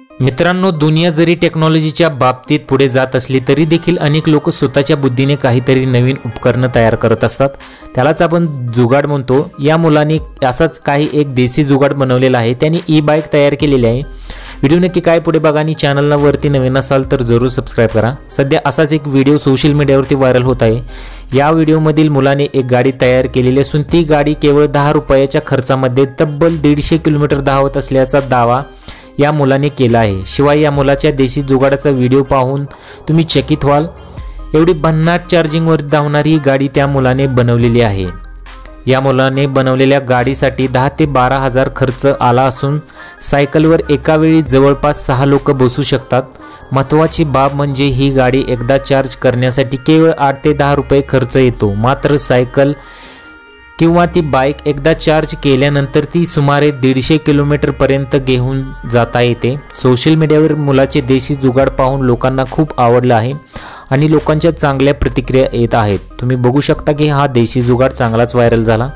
मित्रांनो, दुनिया जरी टेक्नॉलॉजीच्या बाबतीत पुढे जात असली तरी देखील अनेक लोक स्वतःच्या बुद्धीने काहीतरी नवीन उपकरण तयार करत असतात। त्यालाच आपण जुगाड म्हणतो। या मुलाने असाच काही एक देसी जुगाड बनवलेला आहे। त्याने ई बाईक तयार केलेली आहे। व्हिडिओ नक्की काय पुढे बघा आणि चॅनलला वरती नवीन असाल तर जरूर सबस्क्राइब करा। सध्या असाच एक व्हिडिओ सोशल मीडियावरती व्हायरल होत आहे। या व्हिडिओमधील मुलाने एक गाडी तयार केलेली असून ती गाडी केवळ 10 रुपयाच्या खर्चामध्ये तब्बल 150 किलोमीटर धावत असल्याचा दावा या मुलाने केला आहे। शिवाय या मुलाच्या देशी जुगाडाचा व्हिडिओ पाहून तुम्ही चकित व्हाल। एवढी भन्नाट चार्जिंगवर धावणारी गाडी त्या मुलाने बनवलेली आहे। या मुलाने बनवलेल्या गाडीसाठी 10 ते 12 हजार खर्च आला असून सायकलवर एका वेळी जवळपास 6 लोक बसू शकतात। महत्त्वाची बाब म्हणजे ही गाडी एकदा चार्ज करण्यासाठी केवळ 8 ते 10 रुपये खर्च येतो। मात्र सायकल किंवा ती बाईक एकदा चार्ज केल्यानंतर ती सुमारे 150 किलोमीटर पर्यंत घेऊन जाता येते। सोशल मीडियावर मुलाचे देशी जुगाड पाहून लोकांना खूप आवडलं आहे आणि लोकांच्या चांगल्या प्रतिक्रिया येत आहेत। तुम्ही बघू शकता की हा देशी जुगाड चांगलाच व्हायरल झाला।